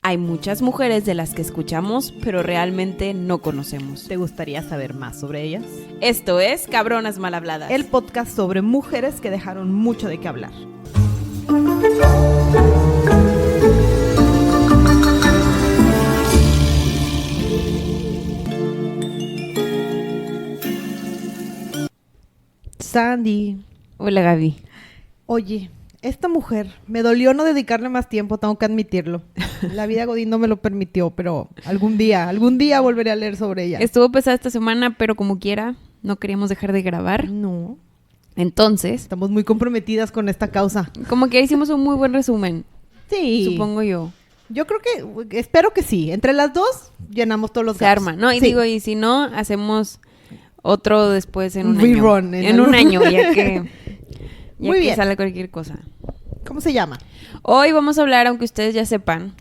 Hay muchas mujeres de las que escuchamos, pero realmente no conocemos. ¿Te gustaría saber más sobre ellas? Esto es Cabronas Mal Habladas. El podcast sobre mujeres que dejaron mucho de qué hablar. Sandy. Hola, Gaby. Oye, esta mujer me dolió no dedicarle más tiempo, tengo que admitirlo. La vida Godín no me lo permitió, pero algún día volveré a leer sobre ella. Estuvo pesada esta semana, pero como quiera, no queríamos dejar de grabar. No. Entonces, Estamos muy comprometidas con esta causa. como que hicimos un muy buen resumen, Sí. supongo yo. Yo creo que, espero que sí. Entre las dos llenamos todos los Se gaps. arma, ¿no? Y Sí. digo, y si no, hacemos otro después en un Rerun año. En un año, ya que Muy bien. sale cualquier cosa. ¿Cómo se llama? Hoy vamos a hablar, aunque ustedes ya sepan,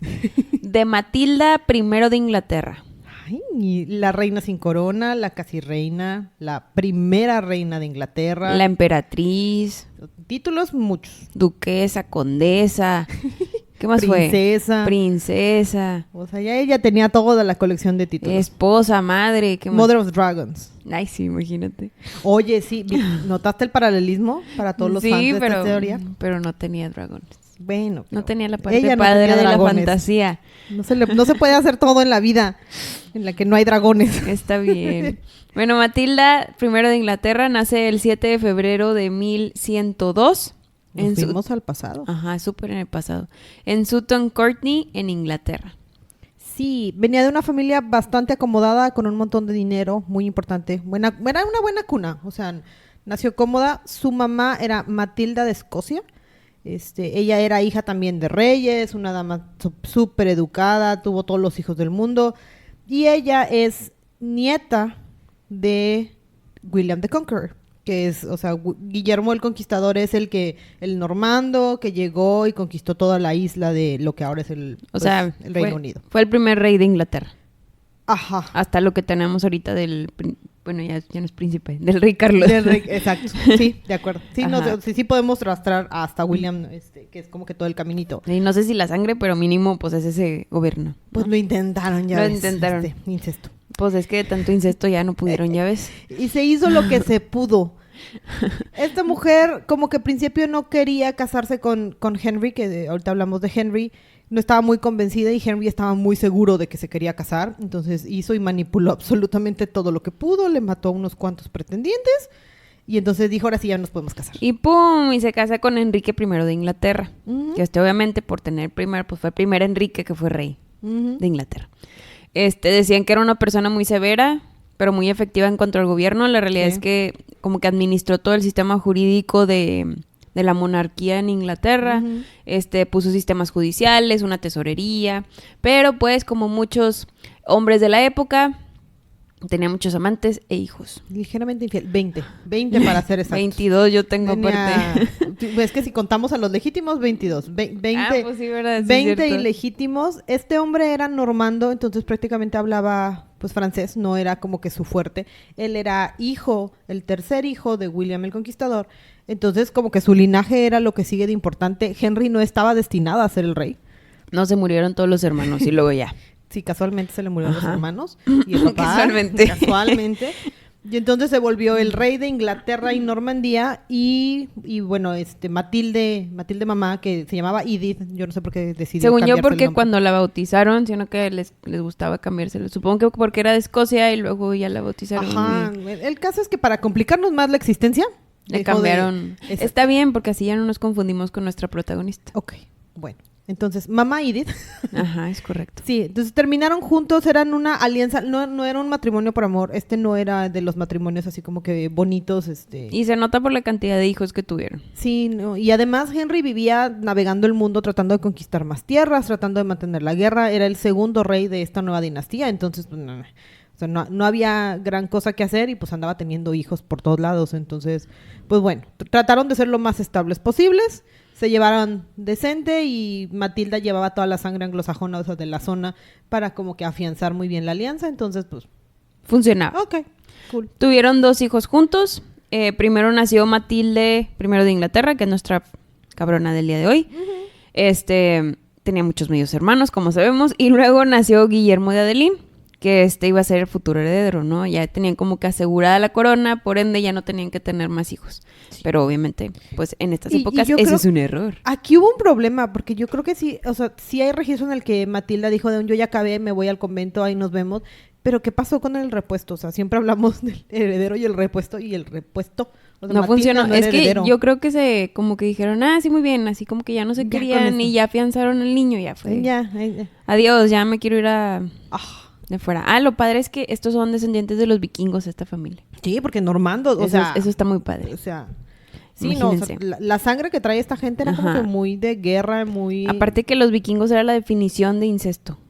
de Matilda I de Inglaterra. Ay, y la reina sin corona, la casi reina, la primera reina de Inglaterra. La emperatriz, Títulos muchos. duquesa, condesa. ¿Qué más Princesa. fue? Princesa. O sea, ya ella tenía toda la colección de títulos. Esposa, madre. ¿Qué más? Mother of Dragons. Ay, sí, imagínate. Oye, sí, ¿notaste el paralelismo para todos los fans de esta teoría? pero no tenía dragones. Bueno. No pero tenía la parte ella no padre tenía de la dragones. fantasía. No se puede hacer todo en la vida en la que no hay dragones. Está bien. Bueno, Matilda I de Inglaterra nace el 7 de febrero de 1102. Nos fuimos al pasado. Ajá, súper en el pasado. En Sutton Courtenay, en Inglaterra. Sí, venía de una familia bastante acomodada, con un montón de dinero, muy importante. Era una buena cuna, o sea, nació cómoda. Su mamá era Matilda de Escocia. Ella era hija también de reyes, una dama súper educada, tuvo todos los hijos del mundo. Y ella es nieta de William the Conqueror, que es, o sea, Guillermo el Conquistador es el normando que llegó y conquistó toda la isla de lo que ahora es el Reino Unido. Fue el primer rey de Inglaterra. Ajá. Hasta lo que tenemos ahorita bueno, ya no es príncipe, del rey Carlos. Exacto, sí, de acuerdo. Sí, sí podemos rastrar hasta William, que es como que todo el caminito. Y no sé si la sangre, pero mínimo, pues es ese gobierno, ¿no? Pues lo intentaron, ya Lo ves. intentaron. Incesto. Pues es que de tanto incesto ya no pudieron, ya ves. Y se hizo lo que se pudo. Esta mujer como que al principio no quería casarse con Henry, que ahorita hablamos de Henry, no estaba muy convencida y Henry estaba muy seguro de que se quería casar, entonces hizo y manipuló absolutamente todo lo que pudo, le mató a unos cuantos pretendientes y entonces dijo, ahora sí ya nos podemos casar. Y pum, y se casa con Enrique I de Inglaterra, Uh-huh. que obviamente por tener pues fue el primer Enrique que fue rey Uh-huh. de Inglaterra. Decían que era una persona muy severa, pero muy efectiva en cuanto al gobierno. La realidad Sí. es que como que administró todo el sistema jurídico de la monarquía en Inglaterra. Uh-huh. Puso sistemas judiciales, una tesorería, pero pues como muchos hombres de la época, tenía muchos amantes e hijos. Ligeramente infiel, 20 para ser exactos. 22 yo tengo aparte. Es que si contamos a los legítimos, 22. 20, Ah, pues sí, ¿verdad? Sí, 20 cierto. ilegítimos. Este hombre era normando, entonces prácticamente hablaba pues francés, no era como que su fuerte. Él era el tercer hijo de William el Conquistador. Entonces como que su linaje era lo que sigue de importante. Henry no estaba destinado a ser el rey. No, se murieron todos los hermanos y luego ya. Sí, casualmente se le murieron Ajá. los hermanos y el papá. Casualmente. Y entonces se volvió el rey de Inglaterra y Normandía y bueno, Matilde mamá, que se llamaba Edith, yo no sé por qué decidió Según yo, cambiarse el porque nombre. cuando la bautizaron, sino que les gustaba cambiárselo. Supongo que porque era de Escocia y luego ya la bautizaron. Ajá, y el caso es que para complicarnos más la existencia, le dejó cambiaron. Está bien, porque así ya no nos confundimos con nuestra protagonista. Ok, bueno. Entonces, mamá Edith. Ajá, es correcto. Sí, entonces terminaron juntos, eran una alianza, no era un matrimonio por amor, no era de los matrimonios así como que bonitos, Y se nota por la cantidad de hijos que tuvieron. Sí, no, y además Henry vivía navegando el mundo tratando de conquistar más tierras, tratando de mantener la guerra, era el segundo rey de esta nueva dinastía, entonces pues, no había gran cosa que hacer y pues andaba teniendo hijos por todos lados, entonces pues bueno, trataron de ser lo más estables posibles, se llevaron decente y Matilda llevaba toda la sangre anglosajona, o sea, de la zona para como que afianzar muy bien la alianza, entonces pues Funcionaba. ok, cool. Tuvieron 2 hijos juntos. Primero nació Matilde I de Inglaterra, que es nuestra cabrona del día de hoy. tenía muchos medios hermanos, como sabemos, y luego nació Guillermo de Adelín, que iba a ser el futuro heredero, ¿no? Ya tenían como que asegurada la corona, por ende ya no tenían que tener más hijos. Sí. Pero obviamente, pues en estas épocas ese es un error. Aquí hubo un problema, porque yo creo que sí, o sea, sí hay registro en el que Matilda dijo yo ya acabé, me voy al convento, ahí nos vemos. Pero ¿qué pasó con el repuesto? O sea, siempre hablamos del heredero y el repuesto, o sea, no funcionó. Es que yo creo que como que dijeron, sí, muy bien, así como que ya no se querían y ya afianzaron al niño, ya fue. Ya. Adiós, ya me quiero ir de fuera. Lo padre es que estos son descendientes de los vikingos, esta familia. Sí, porque Normando, eso está muy padre. O sea, sí, imagínense. No, o sea, la sangre que trae esta gente era como que muy de guerra, muy... Aparte que los vikingos era la definición de incesto.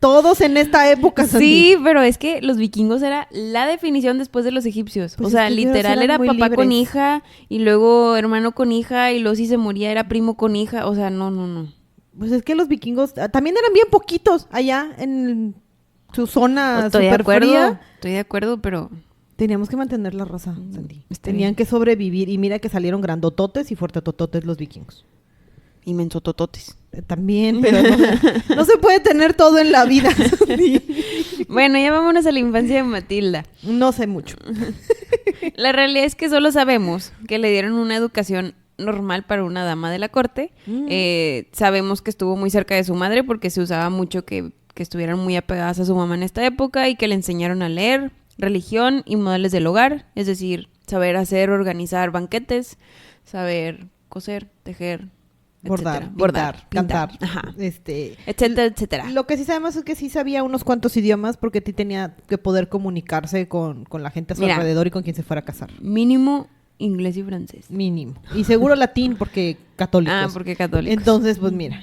Todos en esta época, Sandy. Sí, pero es que los vikingos era la definición después de los egipcios. Pues o sea, literal era papá libres. Con hija, y luego hermano con hija, y luego si se moría era primo con hija. O sea, no. Pues es que los vikingos también eran bien poquitos allá en su zona super fría. Estoy de acuerdo, pero... Teníamos que mantener la raza, Sandy. Tenían que sobrevivir, y mira que salieron grandototes y fuertetototes los vikingos. Y mensotototes. También, pero no se puede tener todo en la vida. Bueno, ya vámonos a la infancia de Matilda. No sé mucho. La realidad es que solo sabemos que le dieron una educación normal para una dama de la corte. Sabemos que estuvo muy cerca de su madre porque se usaba mucho que estuvieran muy apegadas a su mamá en esta época y que le enseñaron a leer, religión y modales del hogar. Es decir, saber hacer, organizar banquetes, saber coser, tejer, bordar, cantar, etcétera, etcétera. Lo que sí sabemos es que sí sabía unos cuantos idiomas porque tenía que poder comunicarse con la gente a su alrededor y con quien se fuera a casar. Mínimo inglés y francés. Mínimo. Y seguro latín porque católicos. Porque católicos. Entonces, pues mira,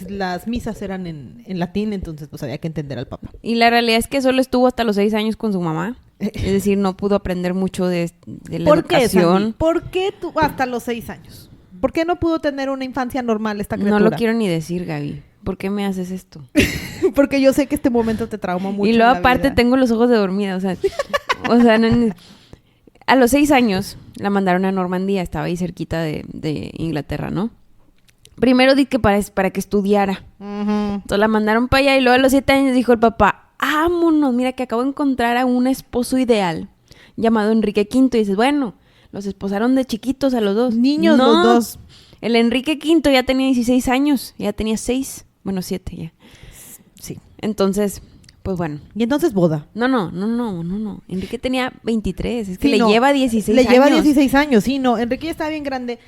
las misas eran en latín, entonces pues había que entender al papa. Y la realidad es que solo estuvo hasta los 6 años con su mamá. Es decir, no pudo aprender mucho de la educación. ¿Por qué tú hasta los 6 años? ¿Por qué no pudo tener una infancia normal esta criatura? No lo quiero ni decir, Gaby. ¿Por qué me haces esto? Porque yo sé que este momento te trauma mucho. Y luego aparte tengo los ojos de dormida, o sea, a los 6 años la mandaron a Normandía, estaba ahí cerquita de Inglaterra, ¿no? Primero di que para que estudiara. Entonces la mandaron para allá y luego a los 7 años dijo el papá, vámonos, mira que acabo de encontrar a un esposo ideal llamado Enrique V. Y dices, bueno, los esposaron de chiquitos a los dos. Niños los dos. El Enrique V ya tenía 16 años, ya tenía 6, bueno 7 ya. Sí. Entonces, pues bueno. ¿Y entonces boda? No. Enrique tenía 23, es que le lleva 16 años. Le lleva 16 años, sí, no. Enrique ya estaba bien grande.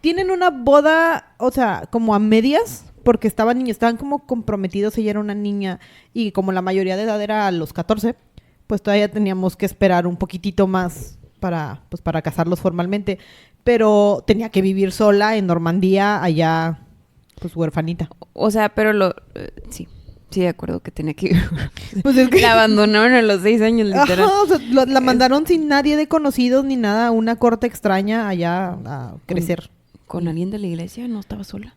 Tienen una boda, o sea, como a medias, porque estaban niños, estaban como comprometidos, ella era una niña, y como la mayoría de edad era a los 14, pues todavía teníamos que esperar un poquitito más para casarlos formalmente, pero tenía que vivir sola en Normandía, allá, pues huerfanita. O sea, pero sí, de acuerdo que tenía que vivir. Pues es que... La abandonaron a los 6 años, literal. Ajá, o sea, la mandaron sin nadie de conocidos ni nada, a una corte extraña allá a crecer. ¿Con alguien de la iglesia? No estaba sola.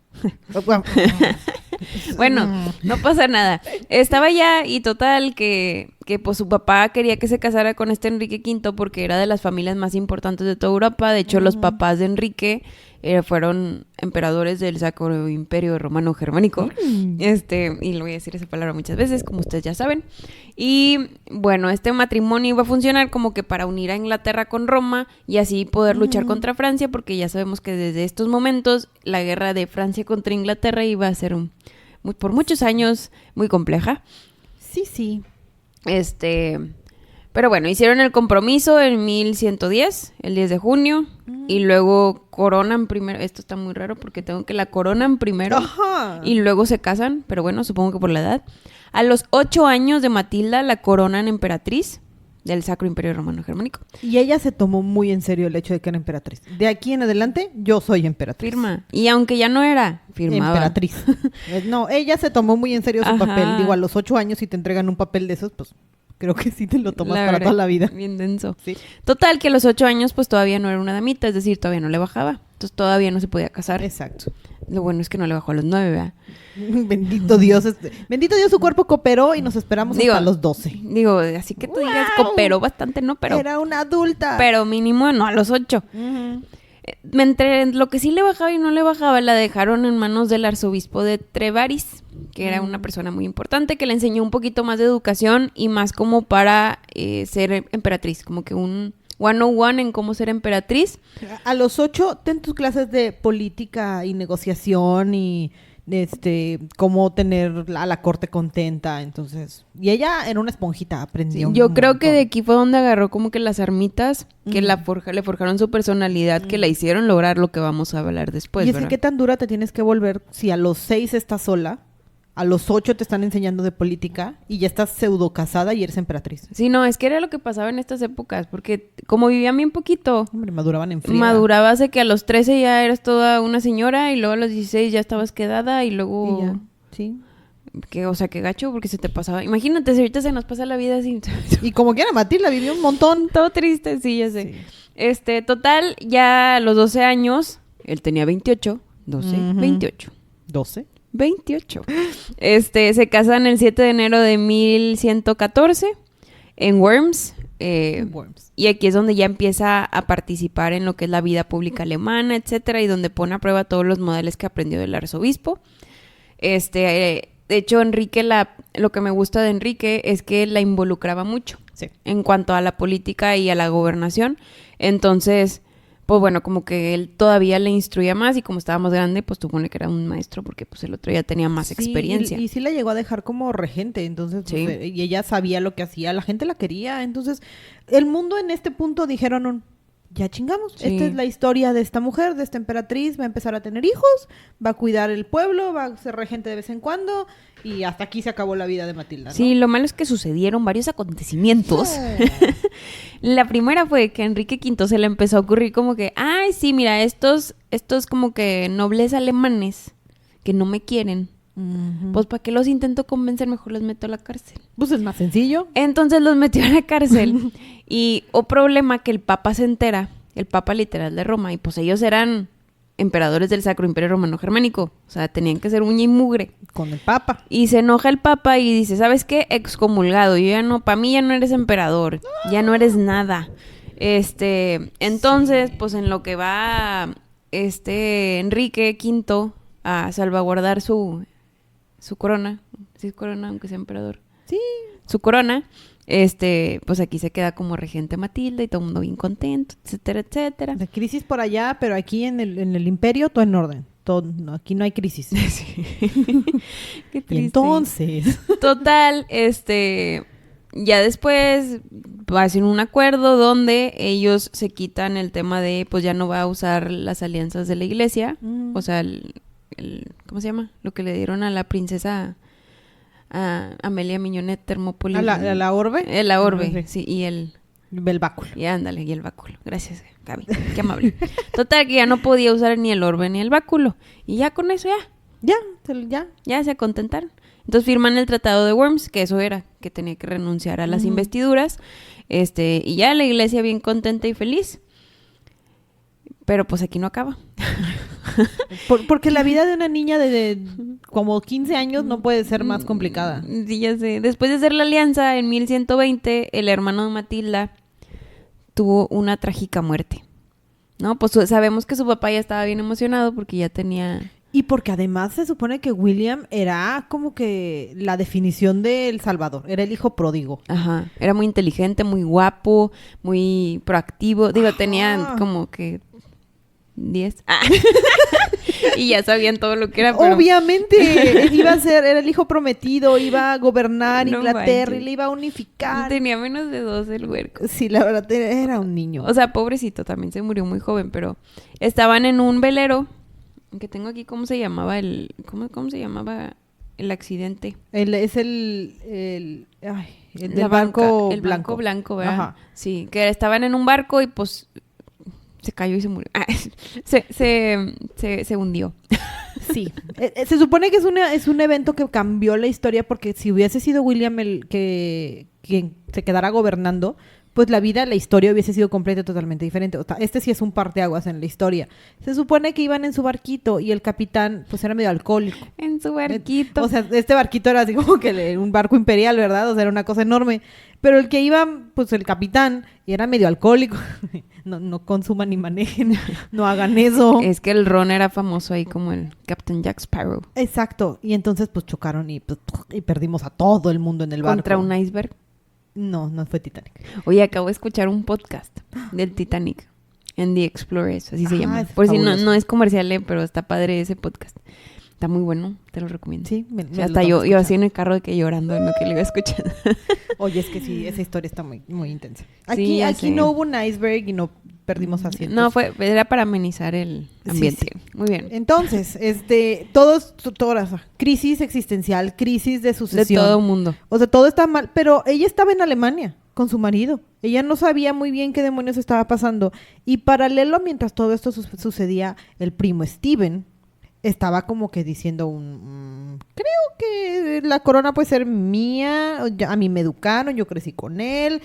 Bueno, no pasa nada. Estaba allá y total que pues su papá quería que se casara con este Enrique V porque era de las familias más importantes de toda Europa. De hecho, los papás de Enrique fueron emperadores del Sacro Imperio Romano Germánico. Y le voy a decir esa palabra muchas veces, como ustedes ya saben. Y bueno, este matrimonio iba a funcionar como que para unir a Inglaterra con Roma y así poder luchar contra Francia, porque ya sabemos que desde estos momentos la guerra de Francia contra Inglaterra iba a ser por muchos años muy compleja. Sí. Pero bueno, hicieron el compromiso en 1110, el 10 de junio, y luego coronan primero. Esto está muy raro porque tengo que la coronan primero. Ajá. Y luego se casan, pero bueno, supongo que por la edad. A los 8 años de Matilda la coronan emperatriz del Sacro Imperio Romano Germánico. Y ella se tomó muy en serio el hecho de que era emperatriz. De aquí en adelante, yo soy emperatriz. Firma. Y aunque ya no era, firmaba. Emperatriz. No, ella se tomó muy en serio su papel. Digo, a los 8 años si te entregan un papel de esos, pues creo que sí te lo tomas para toda la vida. Bien denso. Sí. Total, que a los 8 años pues todavía no era una damita, es decir, todavía no le bajaba. Entonces todavía no se podía casar. Exacto. Lo bueno es que no le bajó a los 9, ¿verdad? Bendito Dios. Bendito Dios, su cuerpo cooperó y nos esperamos hasta los 12. Digo, así que tú digas, cooperó bastante, ¿no? Pero era una adulta. Pero mínimo no a los 8. Entre lo que sí le bajaba y no le bajaba, la dejaron en manos del arzobispo de Trevaris, que era una persona muy importante, que le enseñó un poquito más de educación y más como para ser emperatriz, como que un 101 en cómo ser emperatriz. A los 8, ten tus clases de política y negociación y cómo tener a la corte contenta, entonces. Y ella era una esponjita, aprendió. Sí, yo creo que de aquí fue donde agarró como que las armitas que le forjaron su personalidad, que la hicieron lograr lo que vamos a hablar después. Y es ¿verdad? que qué tan dura te tienes que volver si a los 6 estás sola, a los 8 te están enseñando de política y ya estás pseudo casada y eres emperatriz. Sí, no, es que era lo que pasaba en estas épocas, porque como vivían bien poquito, Hombre, maduraban en frío. madurabas de que a los 13 ya eras toda una señora y luego a los 16 ya estabas quedada y luego... Y ya, sí. Que, o sea, qué gacho, porque se te pasaba. Imagínate, si ahorita se nos pasa la vida así. Y como quiera, Matilda vivió un montón. Todo triste, sí, ya sé. Total, ya a los 12 años, él tenía 28, 12, 28. 12. 28. Se casan el 7 de enero de 1114 en Worms. Worms. Y aquí es donde ya empieza a participar en lo que es la vida pública alemana, etcétera, y donde pone a prueba todos los modales que aprendió del arzobispo. De hecho, Enrique, lo que me gusta de Enrique es que la involucraba mucho en cuanto a la política y a la gobernación. Entonces, pues bueno, como que él todavía le instruía más y como estaba más grande, pues supone que era un maestro porque pues el otro ya tenía más experiencia. Y sí la llegó a dejar como regente, entonces, Sí. pues, y ella sabía lo que hacía, la gente la quería, entonces, el mundo en este punto dijeron, ya chingamos, Sí. esta es la historia de esta mujer, de esta emperatriz, va a empezar a tener hijos, va a cuidar el pueblo, va a ser regente de vez en cuando, y hasta aquí se acabó la vida de Matilda, ¿no? Sí, lo malo es que sucedieron varios acontecimientos. La primera fue que a Enrique V se le empezó a ocurrir como que, ay, sí, mira, estos como que nobles alemanes que no me quieren, pues ¿para qué los intento convencer? Mejor los meto a la cárcel. Pues es más sencillo. Entonces los metió a la cárcel y problema que el Papa se entera, el Papa literal de Roma, y pues ellos eran emperadores del Sacro Imperio Romano Germánico, o sea, tenían que ser uña y mugre. Con el Papa. Y se enoja el Papa y dice, ¿sabes qué? Excomulgado, yo ya no, para mí ya no eres emperador, ya no eres nada. Entonces, pues en lo que va Enrique V a salvaguardar su corona, sí es corona, aunque sea emperador. Sí. Su corona, pues aquí se queda como regente Matilda y todo el mundo bien contento, etcétera, etcétera. La crisis por allá, pero aquí en el imperio todo en orden. Todo, no, aquí no hay crisis. Qué triste. Y entonces... Total, ya después hacen un acuerdo donde ellos se quitan el tema de, pues ya no va a usar las alianzas de la iglesia, o sea, el ¿cómo se llama? Lo que le dieron a la princesa Amelia Miñonet Termópolis. ¿A la orbe? La orbe, sí, y el báculo. Y ándale, y el báculo. Gracias, Gaby. Qué amable. Total, que ya no podía usar ni el orbe ni el báculo. Y ya con eso ya se contentaron. Entonces firman el Tratado de Worms, que eso era, que tenía que renunciar a las investiduras. Y ya la iglesia bien contenta y feliz. Pero pues aquí no acaba. Porque la vida de una niña de como 15 años no puede ser más complicada. Sí, ya sé. Después de hacer la alianza, en 1120, el hermano de Matilda tuvo una trágica muerte. ¿No? Pues sabemos que su papá ya estaba bien emocionado porque ya tenía... Y porque además se supone que William era como que la definición del Salvador. Era el hijo pródigo. Ajá. Era muy inteligente, muy guapo, muy proactivo. Digo, tenía como que 10. Y ya sabían todo lo que era. Pero... Obviamente, era el hijo prometido, iba a gobernar No Inglaterra manches. y le iba a unificar. Tenía menos de 12 el huerco. Sí, la verdad, era un niño. O sea, pobrecito, también se murió muy joven, pero estaban en un velero, que tengo aquí, ¿cómo se llamaba ¿cómo se llamaba el accidente? Es el del La banco el banco blanco, ¿verdad? Ajá. Sí, que estaban en un barco y pues se cayó y se murió. Se hundió. Sí. Se supone que es un evento que cambió la historia porque si hubiese sido William quien se quedara gobernando, pues la historia hubiese sido completa y totalmente diferente. O sea, este sí es un parteaguas en la historia. Se supone que iban en su barquito y el capitán pues era medio alcohólico. En su barquito. O sea, este barquito era así como que un barco imperial, ¿verdad? O sea, era una cosa enorme. Pero el que iba, pues el capitán, y era medio alcohólico. No consuman ni manejen, no hagan eso. Es que el ron era famoso ahí como el Captain Jack Sparrow. Exacto. Y entonces pues chocaron y perdimos a todo el mundo en el barco. ¿Contra un iceberg? No fue Titanic. Oye, acabo de escuchar un podcast del Titanic en The Explorers, así se llama. Es Por si fabuloso. no es comercial, pero está padre ese podcast. Está muy bueno, te lo recomiendo. Sí, Hasta yo así en el carro de que llorando en lo que le iba escuchando. Oye, es que sí, esa historia está muy, muy intensa. Sí, ya Aquí sé. no hubo un iceberg y no perdimos asientos. No, era para amenizar el ambiente. Sí. Muy bien. Entonces, todas, crisis existencial, crisis de De sucesión. todo mundo. O sea, todo está mal, pero ella estaba en Alemania con su marido. Ella no sabía muy bien qué demonios estaba pasando. Y paralelo, mientras todo esto sucedía, el primo Steven estaba como que diciendo creo que la corona puede ser mía, a mí me educaron, yo crecí con él,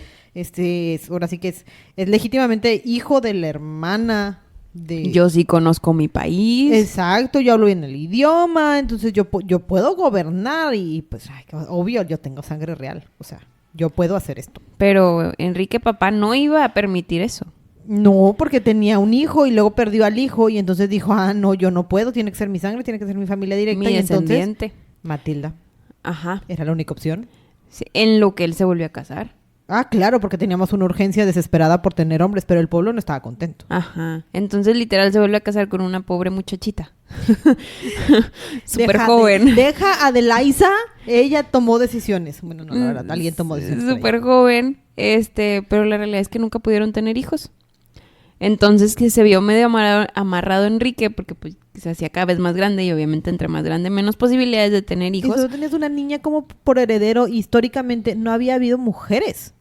ahora sí que es legítimamente hijo de la hermana de... Yo sí conozco mi país. Exacto, yo hablo bien el idioma, entonces yo puedo gobernar y pues, obvio, yo tengo sangre real, o sea, yo puedo hacer esto. Pero Enrique papá no iba a permitir eso. No, porque tenía un hijo y luego perdió al hijo y entonces dijo, no, yo no puedo, tiene que ser mi sangre, tiene que ser mi familia directa. Mi y entonces descendiente. Matilda Ajá. era la única opción. Sí, en lo que él se volvió a casar. Claro, porque teníamos una urgencia desesperada por tener hombres, pero el pueblo no estaba contento. Ajá. Entonces, literal, se vuelve a casar con una pobre muchachita. Súper Deja joven. Deja a Adelaisa, ella tomó decisiones. Bueno, no, la verdad, alguien tomó decisiones. por Súper ella. joven. Pero la realidad es que nunca pudieron tener hijos. Entonces, que se vio medio amarrado Enrique, porque pues se hacía cada vez más grande y obviamente entre más grande, menos posibilidades de tener Y hijos. solo tenías una niña como por heredero, históricamente no había habido mujeres.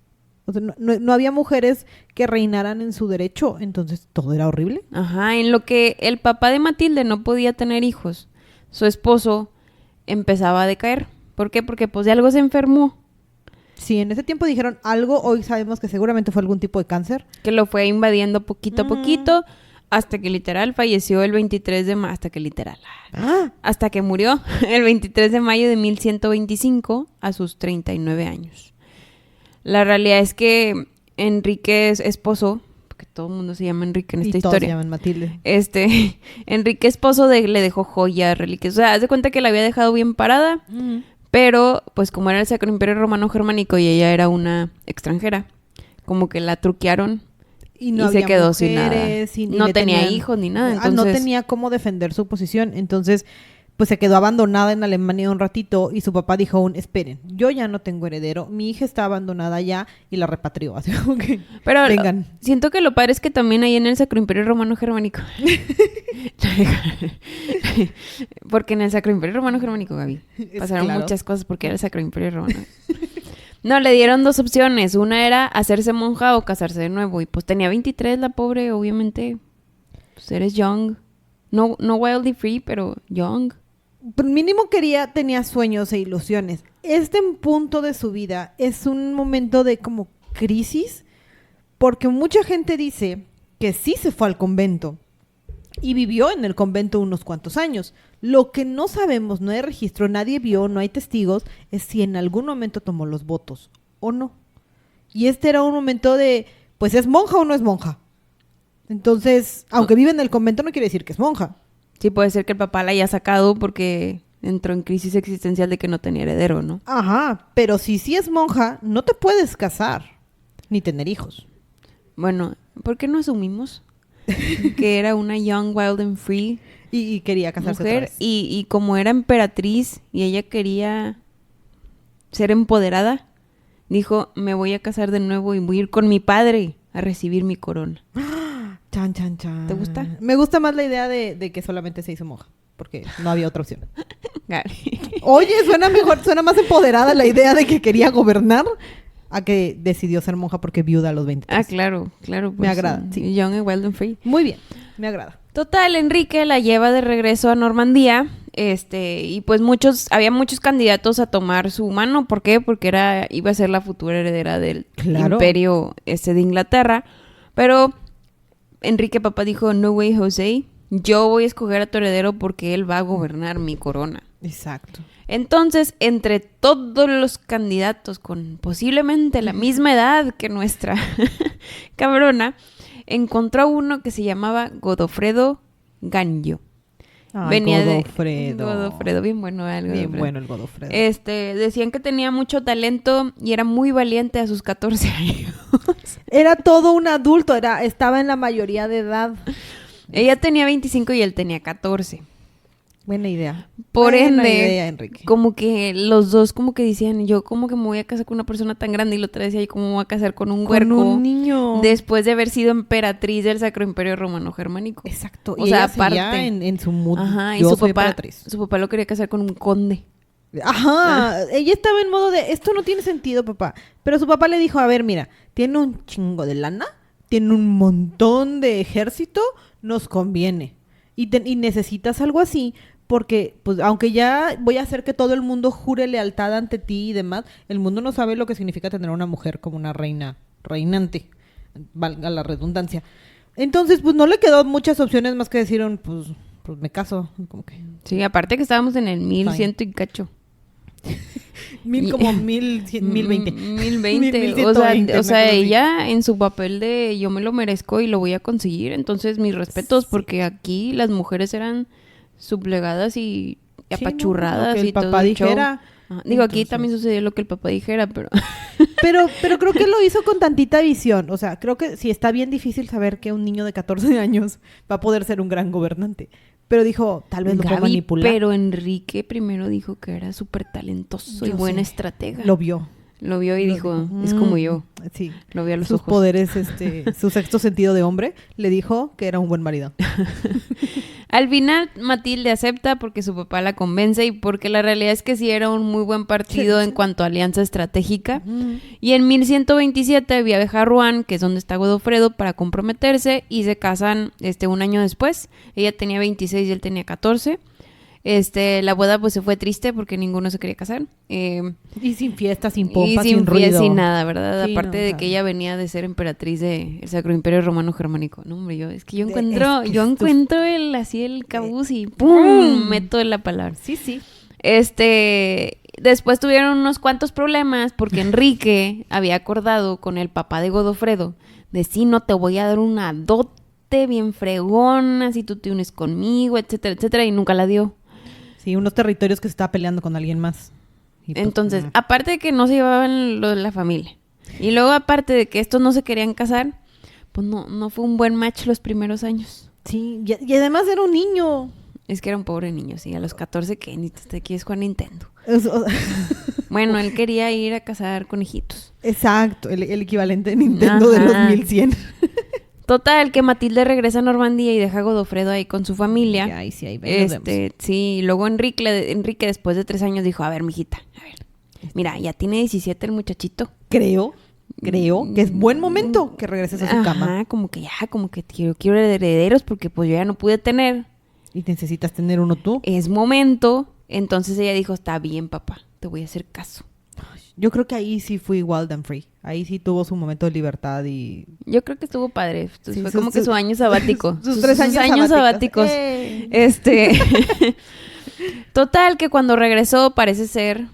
O sea, no había mujeres que reinaran en su derecho, entonces todo era horrible. Ajá, en lo que el papá de Matilde no podía tener hijos, su esposo empezaba a decaer. ¿Por qué? Porque pues de algo se enfermó, Sí, en ese tiempo dijeron algo, hoy sabemos que seguramente fue algún tipo de cáncer. que lo fue invadiendo poquito a poquito, hasta que literal falleció el 23 de mayo, hasta que murió el 23 de mayo de 1125 a sus 39 años. La realidad es que Enrique es esposo, porque todo el mundo se llama Enrique en esta y todos se historia. llaman Matilde. Enrique esposo le dejó joyas, reliquias. O sea, haz de cuenta que la había dejado bien parada, pero pues como era el Sacro Imperio Romano Germánico y ella era una extranjera, como que la truquearon y se había quedó sin nada. mujeres, y No le tenía tenían- hijos ni nada, No entonces... tenía cómo defender su posición. Entonces, pues se quedó abandonada en Alemania un ratito y su papá dijo esperen, yo ya no tengo heredero, mi hija está abandonada ya y la repatrió. Así como que, Pero vengan. siento que lo padre es que también ahí en el Sacro Imperio Romano Germánico. Porque en el Sacro Imperio Romano Germánico, Gaby, Es pasaron claro. muchas cosas porque era el Sacro Imperio Romano. No, le dieron dos opciones. Una era hacerse monja o casarse de nuevo. Y pues tenía 23 la pobre, obviamente. Pues eres young. No wildly free, pero young. Pero mínimo tenía sueños e ilusiones. Este punto de su vida es un momento de como crisis, porque mucha gente dice que sí se fue al convento y vivió en el convento unos cuantos años. Lo que no sabemos, no hay registro, nadie vio, no hay testigos, es si en algún momento tomó los votos o no. Y este era un momento de, pues, ¿es monja o no es monja? Entonces, aunque vive en el convento no quiere decir que es monja. Sí, puede ser que el papá la haya sacado porque entró en crisis existencial de que no tenía heredero, ¿no? Ajá, pero si sí es monja, no te puedes casar ni tener hijos. Bueno, ¿por qué no asumimos que era una young, wild and free Y quería casarse otra mujer? vez. Y como era emperatriz y ella quería ser empoderada, dijo, me voy a casar de nuevo y voy a ir con mi padre a recibir mi corona. Chan, chan, chan. ¿Te gusta? Me gusta más la idea de que solamente se hizo monja, porque no había otra opción. Gary. Oye, suena mejor, suena más empoderada la idea de que quería gobernar a que decidió ser monja porque viuda a los 23. Claro. Pues, Me agrada, sí. Young and wild and free. Muy bien, me agrada. Total, Enrique la lleva de regreso a Normandía. Y pues había muchos candidatos a tomar su mano. ¿Por qué? Porque iba a ser la futura heredera del imperio de Inglaterra. Pero Enrique Papá dijo, no way, José, yo voy a escoger a tu heredero porque él va a gobernar mi corona. Exacto. Entonces, entre todos los candidatos con posiblemente la misma edad que nuestra cabrona, encontró uno que se llamaba Godofredo Ganyo. Venía Godofredo. Godofredo, bien bueno. Bien bueno el Godofredo. Decían que tenía mucho talento y era muy valiente a sus 14 años. Era todo un adulto, estaba en la mayoría de edad. Ella tenía 25 y él tenía 14. Buena idea. Por Buena ende, idea, Enrique. como que los dos como que decían, yo como que me voy a casar con una persona tan grande, y la otra decía, ¿y cómo me voy a casar con un huerco? Con un niño. Después de haber sido emperatriz del Sacro Imperio Romano Germánico. Exacto. O sea, aparte. En su mood. Ajá, y yo su soy papá, emperatriz. su papá lo quería casar con un conde. Ajá. Ella estaba en modo de, esto no tiene sentido, papá. Pero su papá le dijo, a ver, mira, tiene un chingo de lana, tiene un montón de ejército, nos conviene. Y necesitas algo así, porque, pues, aunque ya voy a hacer que todo el mundo jure lealtad ante ti y demás, el mundo no sabe lo que significa tener una mujer como una reinante, valga la redundancia. Entonces, pues, no le quedó muchas opciones más que decir, pues me caso. Como que... Sí, aparte que estábamos en el 1100 y cacho. 1020. 1020. O sea, ella en su papel de yo me lo merezco y lo voy a conseguir. Entonces, mis respetos, porque aquí las mujeres eran sublegadas y apachurradas, no, que el y todo papá el dijera. show. Digo, aquí también sucedió lo que el papá dijera, pero... pero creo que lo hizo con tantita visión. O sea, creo que sí está bien difícil saber que un niño de 14 años va a poder ser un gran gobernante. Pero dijo, tal vez lo puedo manipular. Pero Enrique primero dijo que era súper talentoso y buena estratega. Lo vio y dijo, es como yo. Sí. Lo vio a los sus ojos. Poderes, su sexto sentido de hombre, le dijo que era un buen marido. Al final, Matilde acepta porque su papá la convence y porque la realidad es que sí era un muy buen partido en cuanto a alianza estratégica. Y en 1127 viaja a Rouen, que es donde está Godofredo, para comprometerse, y se casan un año después. Ella tenía 26 y él tenía 14. La boda pues se fue triste porque ninguno se quería casar. Y sin fiesta, sin pompa, sin ruido. Sin nada, ¿verdad? Sí, aparte de que ella venía de ser emperatriz del Sacro Imperio Romano Germánico. No, hombre, yo encuentro el cabuz y ¡pum! Meto la palabra. Sí, sí. Después tuvieron unos cuantos problemas porque Enrique había acordado con el papá de Godofredo de sí, no te voy a dar una dote bien fregona si tú te unes conmigo, etcétera, etcétera, y nunca la dio. Sí, unos territorios que se estaba peleando con alguien más. Pues, entonces, aparte de que no se llevaban lo de la familia, y luego aparte de que estos no se querían casar, pues no fue un buen match los primeros años. Sí, y además era un niño. Es que era un pobre niño, sí, a los 14 que ni te quieres jugar Nintendo. Bueno, él quería ir a cazar conejitos. Exacto, el equivalente de Nintendo de los 1100. Total, que Matilde regresa a Normandía y deja a Godofredo ahí con su familia. Ay, sí, ahí sí, luego Enrique después de 3 años dijo, a ver, mijita, mira, ya tiene 17 el muchachito. Creo que es buen momento que regreses a su cama. Como que quiero herederos porque pues yo ya no pude tener. Y necesitas tener uno tú. Es momento. Entonces ella dijo, está bien, papá, te voy a hacer caso. Yo creo que ahí sí fue wild and free. Ahí sí tuvo su momento de libertad y... Yo creo que estuvo padre. Sí, fue como que su año sabático. sus 3 años sabáticos. Total, que cuando regresó parece ser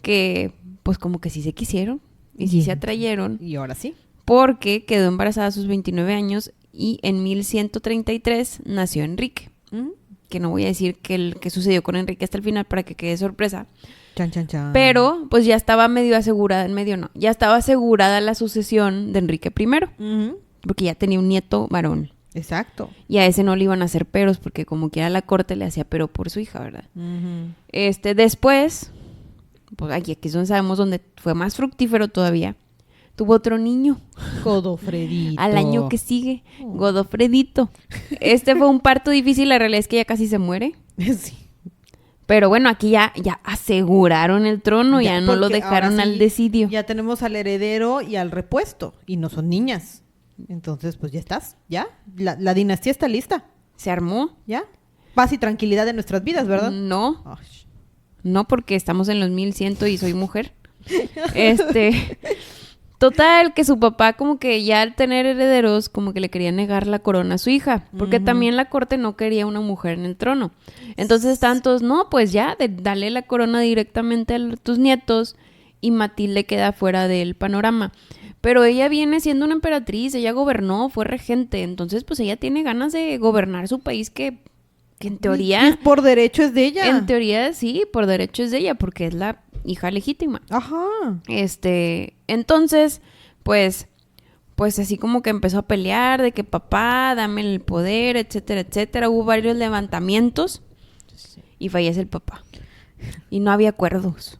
que pues como que sí se quisieron y sí se atrayeron. Y ahora sí. Porque quedó embarazada a sus 29 años y en 1133 nació Enrique. Que no voy a decir qué sucedió con Enrique hasta el final para que quede sorpresa. Chan, chan, chan. Pero pues ya estaba ya estaba asegurada la sucesión de Enrique I. Porque ya tenía un nieto varón. Exacto. Y a ese no le iban a hacer peros porque como quiera la corte le hacía pero por su hija, ¿verdad? Después, pues aquí es donde sabemos donde fue más fructífero todavía. Tuvo otro niño. Godofredito. Al año que sigue. Godofredito. Fue un parto difícil. La realidad es que ya casi se muere. Sí. Pero bueno, aquí ya aseguraron el trono. Ya no lo dejaron al desidio. Ya tenemos al heredero y al repuesto. Y no son niñas. Entonces, pues ya estás. Ya. La dinastía está lista. Se armó. ¿Ya? paz y tranquilidad de nuestras vidas, ¿verdad? No, Ay. no, porque estamos en los 1100 y soy mujer. Total, que su papá como que ya al tener herederos, como que le quería negar la corona a su hija, porque también la corte no quería una mujer en el trono. Entonces estaban todos, no, pues ya, dale la corona directamente a tus nietos, y Matilde queda fuera del panorama. Pero ella viene siendo una emperatriz, ella gobernó, fue regente, entonces pues ella tiene ganas de gobernar su país que en teoría... Y por derecho es de ella. En teoría sí, por derecho es de ella, porque es la hija legítima. Ajá. Entonces, pues así como que empezó a pelear de que papá, dame el poder, etcétera, etcétera. Hubo varios levantamientos y fallece el papá. Y no había acuerdos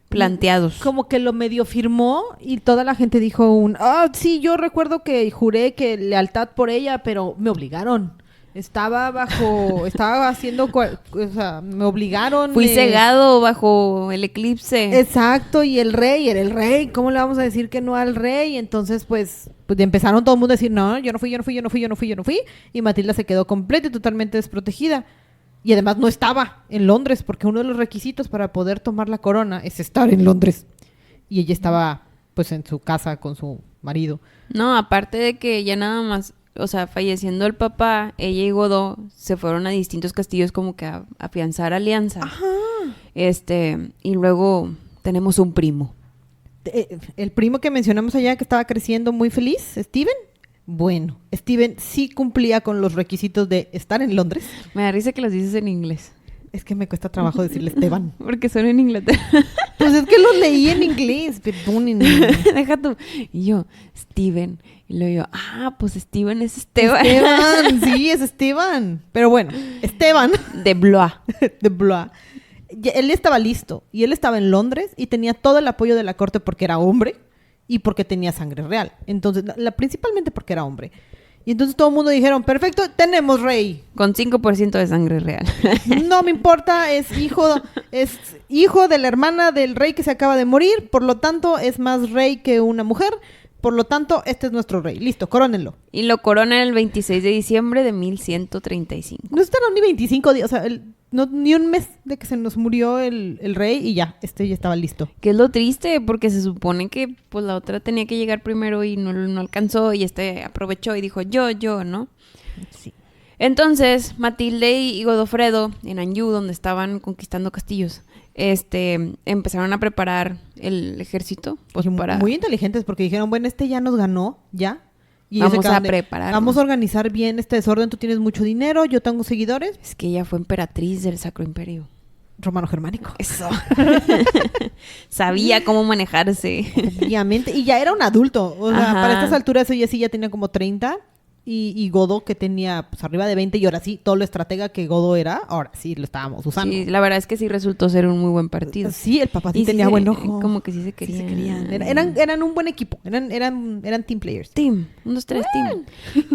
planteados. Como que lo medio firmó y toda la gente dijo sí, yo recuerdo que juré que lealtad por ella, pero me obligaron. Estaba haciendo, o sea, me obligaron. Fui cegado bajo el eclipse. Exacto, y el rey, era el rey, ¿cómo le vamos a decir que no al rey? Entonces, pues empezaron todo el mundo a decir, no, yo no fui, y Matilda se quedó completa y totalmente desprotegida. Y además no estaba en Londres, porque uno de los requisitos para poder tomar la corona es estar en Londres. Y ella estaba, pues, en su casa con su marido. No, aparte de que ya nada más, o sea, falleciendo el papá, ella y Godó se fueron a distintos castillos como que a afianzar alianza. Ajá. Y luego tenemos un primo. El primo que mencionamos allá que estaba creciendo muy feliz, Steven. Bueno, Steven sí cumplía con los requisitos de estar en Londres. Me da risa que los dices en inglés. Es que me cuesta trabajo decirle Esteban. Porque son en Inglaterra. Pues es que los leí en inglés. Deja tú. Y yo, Steven. Y luego yo, pues Steven es Esteban. Esteban, sí, es Esteban. Pero bueno, Esteban. De Blois. De Blois. Él estaba listo. Y él estaba en Londres y tenía todo el apoyo de la corte porque era hombre y porque tenía sangre real. Entonces, principalmente porque era hombre. Y entonces todo el mundo dijeron, perfecto, tenemos rey. Con 5% de sangre real. No me importa, es hijo de la hermana del rey que se acaba de morir, por lo tanto es más rey que una mujer, por lo tanto este es nuestro rey. Listo, corónenlo. Y lo coronan el 26 de diciembre de 1135. No estaron ni 25 días, o sea, ni un mes de que se nos murió el rey y ya estaba listo. Que es lo triste, porque se supone que pues la otra tenía que llegar primero y no alcanzó, y aprovechó y dijo yo, ¿no? Sí. Entonces, Matilde y Godofredo en Anjou, donde estaban conquistando castillos, empezaron a preparar el ejército. Pues, Muy inteligentes, porque dijeron, bueno, ya nos ganó, ya. Y vamos a preparar. Vamos a organizar bien este desorden, tú tienes mucho dinero, yo tengo seguidores. Es que ella fue emperatriz del Sacro Imperio Romano-Germánico. Eso. Sabía cómo manejarse. Obviamente. Y ya era un adulto. O sea, Ajá. para estas alturas ella sí ya tenía como 30. Y Godó, que tenía pues arriba de 20. Y ahora sí, todo lo estratega que Godó era, ahora sí lo estábamos usando. Sí, la verdad es que sí resultó ser un muy buen partido. Sí, el papá sí Y tenía buen ojo. Como que sí se querían. Sí se querían. Eran un buen equipo. Eran team players. Team. 1, 2, 3, team.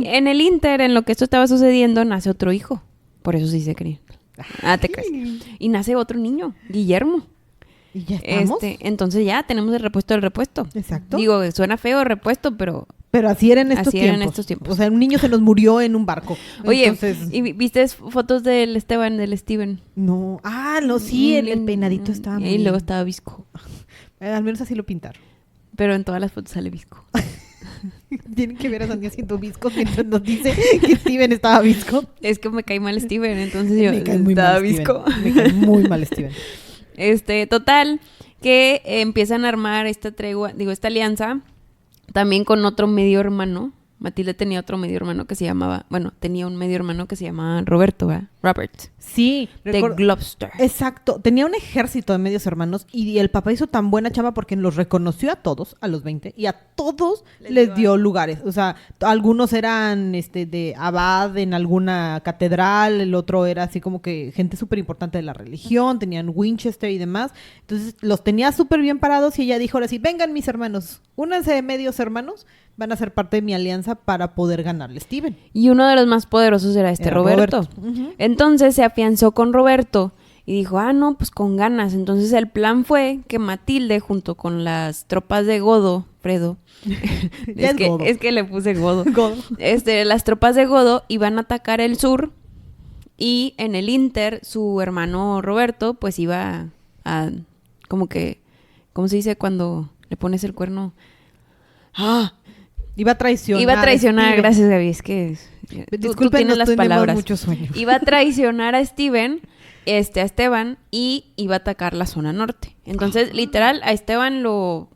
En el Inter, en lo que esto estaba sucediendo, nace otro hijo. Por eso sí se querían. Te crees. Y nace otro niño, Guillermo. Y ya estamos. Entonces ya tenemos el repuesto del repuesto. Exacto. Digo, suena feo repuesto, pero así era en estos tiempos. O sea, un niño se nos murió en un barco. Oye, Entonces... ¿y viste fotos del Steven? No. No, sí, el peinadito estaba Y luego estaba visco. Al menos así lo pintaron. Pero en todas las fotos sale visco. Tienen que ver a Sandy haciendo viscos mientras nos dice que Steven estaba visco. Es que me cae mal Steven, entonces yo me cae muy estaba mal visco. Me cae muy mal Steven. Total, que empiezan a armar esta alianza, también con otro medio hermano. Matilde tenía otro medio hermano que se llamaba, tenía un medio hermano que se llamaba Roberto, ¿verdad? Robert. Sí. De Gloucester. Exacto. Tenía un ejército de medios hermanos y el papá hizo tan buena chamba porque los reconoció a todos, a los 20, y a todos les dio lugares. O sea, algunos eran de abad en alguna catedral, el otro era así como que gente súper importante de la religión, tenían Winchester y demás. Entonces los tenía súper bien parados y ella dijo ahora sí, vengan mis hermanos, únanse de medios hermanos, van a ser parte de mi alianza para poder ganarle a Steven. Y uno de los más poderosos era Roberto. Uh-huh. Entonces se afianzó con Roberto y dijo, no, pues con ganas. Entonces el plan fue que Matilde, junto con las tropas de Godofredo, es que le puse Godo. Godo. Las tropas de Godo iban a atacar el sur Y en el Inter, su hermano Roberto, pues iba a como que, ¿cómo se dice cuando le pones el cuerno? ¡Ah! Iba a traicionar. Iba a traicionar, Steven. gracias Gaby, es que tú tienes las palabras. Mucho sueño. Iba a traicionar a Steven, a Esteban, y iba a atacar la zona norte. Entonces, literal, a Esteban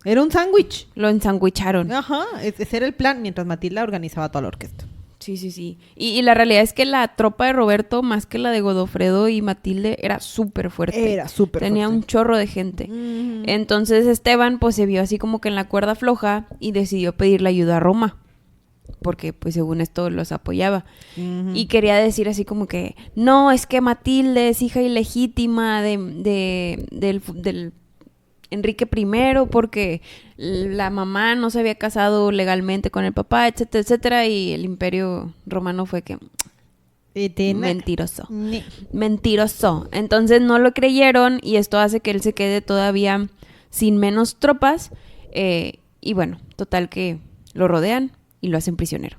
Era un sándwich. lo ensanguicharon. Ajá, ese era el plan, mientras Matilda organizaba toda la orquesta. Sí, sí, sí. Y la realidad es que la tropa de Roberto, más que la de Godofredo y Matilde, era súper fuerte. Era súper Tenía fuerte. un chorro de gente. Entonces Esteban pues se vio así como que en la cuerda floja y decidió pedirle ayuda a Roma. Porque pues según esto los apoyaba. Y quería decir así como que, no, es que Matilde es hija ilegítima del Enrique I porque la mamá no se había casado legalmente con el papá, etcétera, etcétera. Y el imperio romano fue que... Mentiroso. Mentiroso. Entonces no lo creyeron y esto hace que él se quede todavía sin menos tropas. Y bueno, total que lo rodean y lo hacen prisionero.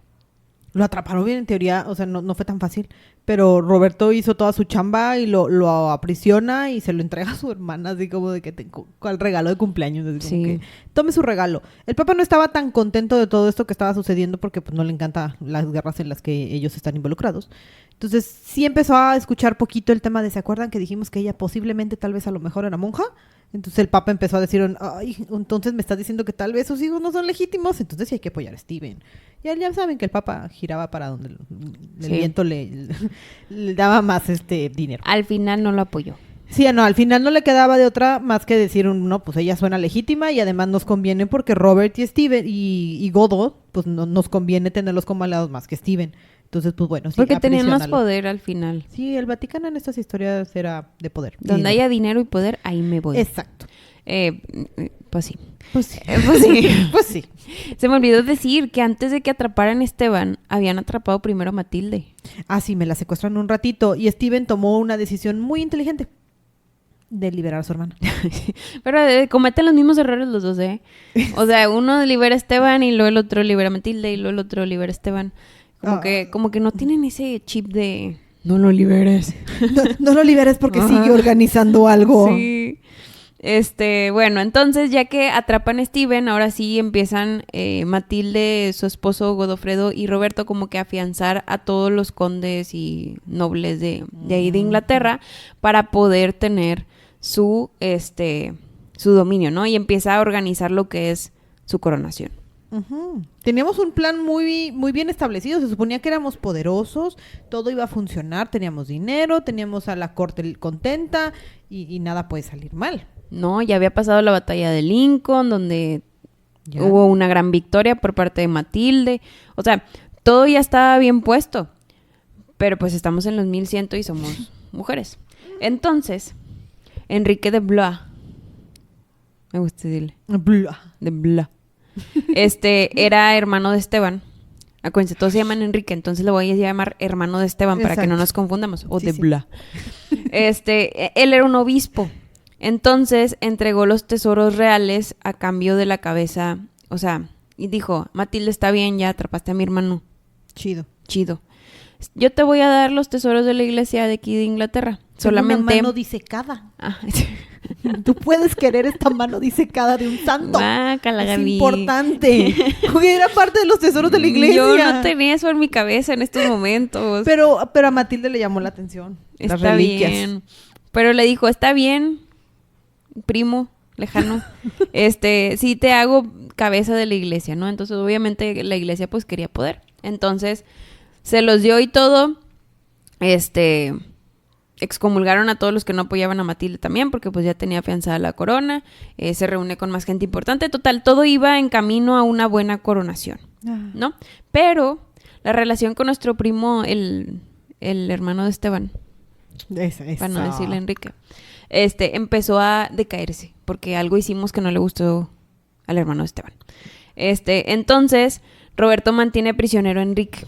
Lo atraparon bien en teoría, o sea, no fue tan fácil. Pero Roberto hizo toda su chamba y lo aprisiona y se lo entrega a su hermana, así como de que al regalo de cumpleaños. Así como que, tome su regalo. El Papa no estaba tan contento de todo esto que estaba sucediendo porque pues no le encantan las guerras en las que ellos están involucrados. Entonces sí empezó a escuchar poquito el tema de, ¿se acuerdan que dijimos que ella posiblemente tal vez a lo mejor era monja? Entonces el Papa empezó a decir, ay, entonces me estás diciendo que tal vez sus hijos no son legítimos, entonces sí hay que apoyar a Steven. Ya saben que el Papa giraba para donde el viento le daba más dinero. Al final no lo apoyó. Sí, no, al final no le quedaba de otra más que decir, no, pues ella suena legítima y además nos conviene porque Robert y Steven y Godo, pues no, nos conviene tenerlos como aliados más que Steven. Entonces, pues bueno, sí, porque tenían más aprisionalo. poder al final. Sí, el Vaticano en estas historias era de poder. Donde haya dinero y poder, ahí me voy. Exacto. Pues sí. Pues sí. Pues sí. Pues sí. Se me olvidó decir que antes de que atraparan a Esteban, habían atrapado primero a Matilde. Ah, sí, me la secuestran un ratito y Steven tomó una decisión muy inteligente de liberar a su hermana. Pero cometen los mismos errores los dos, ¿eh? O sea, uno libera a Esteban y luego el otro libera a Matilde y luego el otro libera a Esteban. Como que no tienen ese chip de... No lo liberes. No lo liberes porque sigue organizando algo. Sí. Bueno, entonces ya que atrapan a Steven, ahora sí empiezan Matilde, su esposo Godofredo y Roberto como que a afianzar a todos los condes y nobles de ahí de Inglaterra para poder tener su dominio, ¿no? Y empieza a organizar lo que es su coronación. Uh-huh. Teníamos un plan muy, muy bien establecido. Se suponía que éramos poderosos, todo iba a funcionar, teníamos dinero, teníamos a la corte contenta y nada puede salir mal. No, ya había pasado la batalla de Lincoln, donde hubo una gran victoria por parte de Matilde. O sea, todo ya estaba bien puesto. Pero pues estamos en los 1100 y somos mujeres. Entonces, Enrique de Blois, me gusta decirle, de Blois, era hermano de Esteban. Acuérdense, todos se llaman Enrique, entonces le voy a llamar hermano de Esteban. Exacto. Para que no nos confundamos. O sí, de Blois. Él era un obispo. Entonces entregó los tesoros reales a cambio de la cabeza, o sea, y dijo, Matilde, está bien, ya atrapaste a mi hermano. Chido. Yo te voy a dar los tesoros de la iglesia de aquí de Inglaterra. Solamente una mano disecada. Tú puedes querer esta mano disecada de un santo. Es importante. Porque era parte de los tesoros de la iglesia. Yo no tenía eso en mi cabeza en estos momentos. Pero a Matilde le llamó la atención. Está bien. Pero le dijo, está bien, primo lejano, sí te hago cabeza de la iglesia, ¿no? Entonces, obviamente, la iglesia, pues, quería poder. Entonces, se los dio y todo. Excomulgaron a todos los que no apoyaban a Matilde también, porque, pues, ya tenía afianzada la corona. Se reúne con más gente importante. Total, todo iba en camino a una buena coronación, ¿no? Pero la relación con nuestro primo, el hermano de Esteban, para no decirle Enrique, empezó a decaerse porque algo hicimos que no le gustó al hermano de Esteban. Entonces Roberto mantiene prisionero a Enrique.